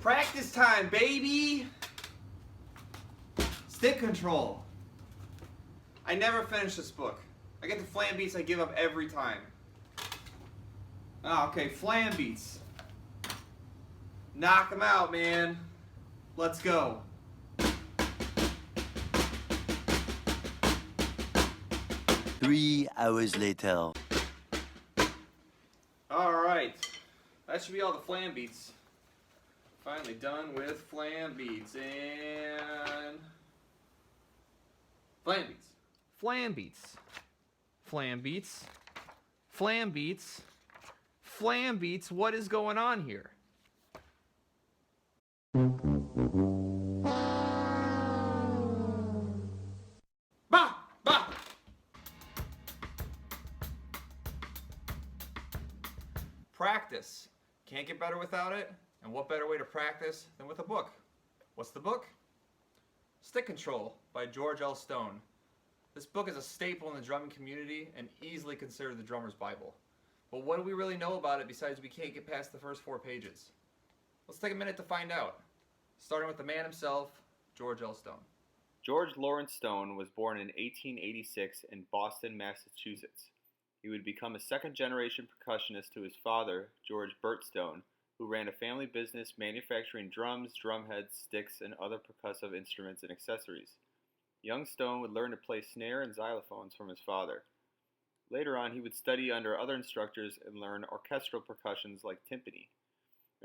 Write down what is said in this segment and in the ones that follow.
Practice time, baby! Stick control. I never finish this book. I get the flam beats I give up every time. Oh, okay, flam beats. Knock them out, man. Let's go. Three hours later. Alright. That should be all the flam beats. Finally done with flam beats and flam beats. Flam beats. Flam beats. Flam beats. Flam beats. What is going on here? Bah! Bah! Practice. Can't get better without it. And what better way to practice than with a book? What's the book? Stick Control by George L. Stone. This book is a staple in the drumming community and easily considered the drummer's Bible. But what do we really know about it besides we can't get past the first 4 pages? Let's take a minute to find out. Starting with the man himself, George L. Stone. George Lawrence Stone was born in 1886 in Boston, Massachusetts. He would become a second-generation percussionist to his father, George Burt Stone, who ran a family business manufacturing drums, drumheads, sticks, and other percussive instruments and accessories. Young Stone would learn to play snare and xylophones from his father. Later on, he would study under other instructors and learn orchestral percussions like timpani,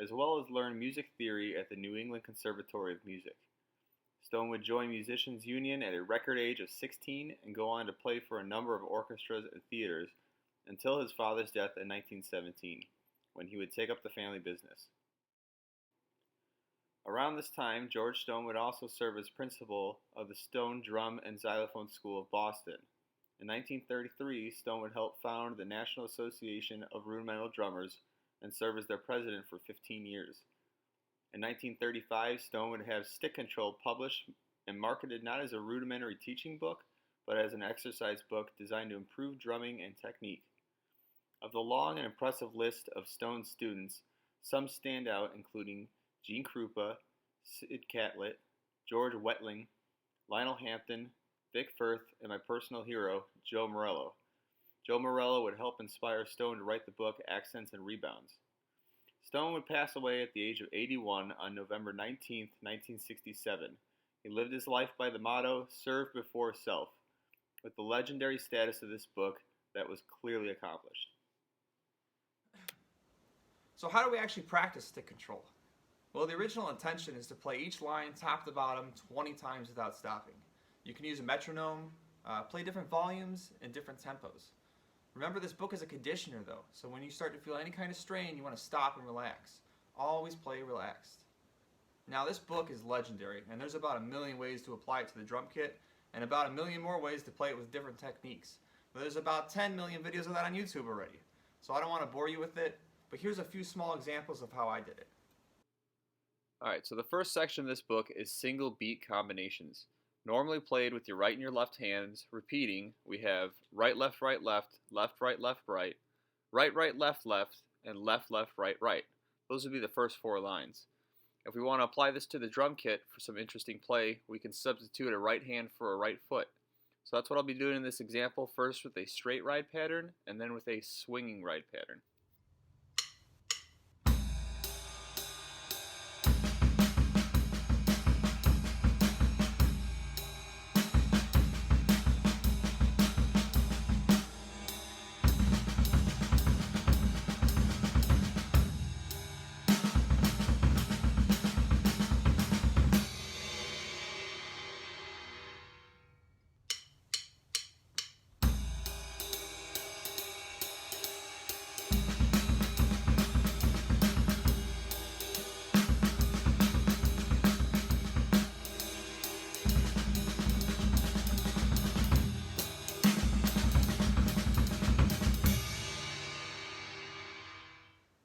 as well as learn music theory at the New England Conservatory of Music. Stone would join Musicians Union at a record age of 16 and go on to play for a number of orchestras and theaters until his father's death in 1917, when he would take up the family business. Around this time, George Stone would also serve as principal of the Stone Drum and Xylophone School of Boston. In 1933, Stone would help found the National Association of Rudimental Drummers and serve as their president for 15 years. In 1935, Stone would have Stick Control published and marketed not as a rudimentary teaching book, but as an exercise book designed to improve drumming and technique. Of the long and impressive list of Stone's students, some stand out, including Gene Krupa, Sid Catlett, George Wetling, Lionel Hampton, Vic Firth, and my personal hero, Joe Morello. Joe Morello would help inspire Stone to write the book Accents and Rebounds. Stone would pass away at the age of 81 on November 19, 1967. He lived his life by the motto, serve before self, with the legendary status of this book that was clearly accomplished. So how do we actually practice stick control? Well, the original intention is to play each line top to bottom 20 times without stopping. You can use a metronome, play different volumes and different tempos. Remember, this book is a conditioner though, so when you start to feel any kind of strain, you want to stop and relax. Always play relaxed. Now, this book is legendary, and there's about 1 million ways to apply it to the drum kit, and about 1 million more ways to play it with different techniques. But there's about 10 million videos of that on YouTube already, so I don't want to bore you with it, but here's a few small examples of how I did it. Alright, so the first section of this book is single beat combinations. Normally played with your right and your left hands, repeating, we have right, left, right, left, left, right, left, right, right, right, left, left, and left, left, right, right. Those would be the first 4 lines. If we want to apply this to the drum kit for some interesting play, we can substitute a right hand for a right foot. So that's what I'll be doing in this example, first with a straight ride pattern, and then with a swinging ride pattern.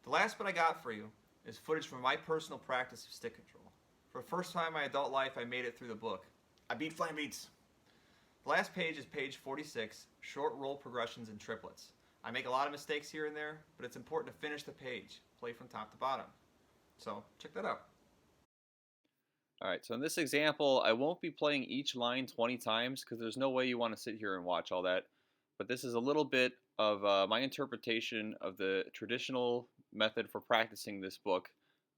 The last bit I got for you is footage from my personal practice of stick control. For the first time in my adult life, I made it through the book. I beat flam beats. The last page is page 46, short roll progressions and triplets. I make a lot of mistakes here and there, but it's important to finish the page, play from top to bottom. So check that out. Alright, so in this example, I won't be playing each line 20 times because there's no way you want to sit here and watch all that. But this is a little bit of my interpretation of the traditional method for practicing this book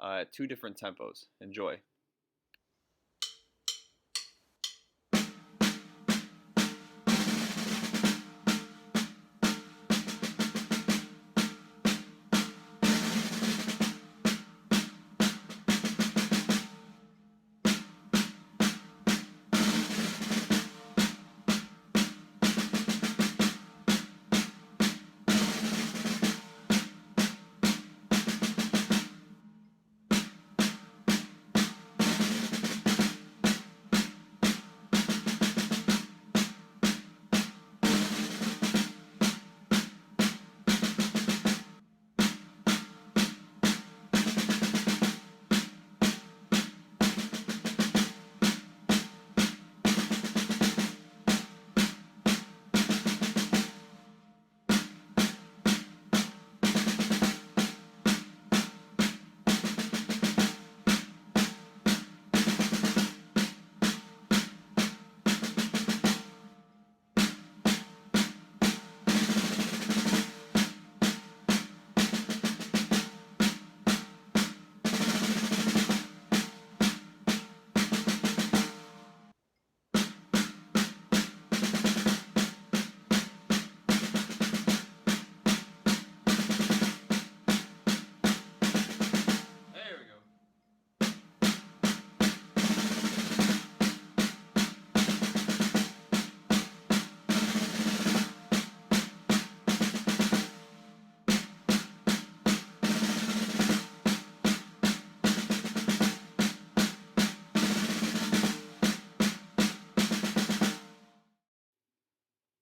at two different tempos. Enjoy. There we go.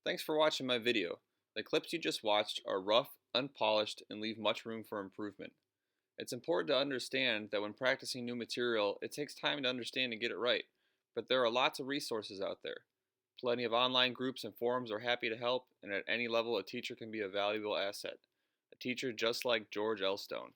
Thanks for watching my video. The clips you just watched are rough, unpolished, and leave much room for improvement. It's important to understand that when practicing new material, it takes time to understand and get it right, but there are lots of resources out there. Plenty of online groups and forums are happy to help, and at any level a teacher can be a valuable asset. A teacher just like George L. Stone.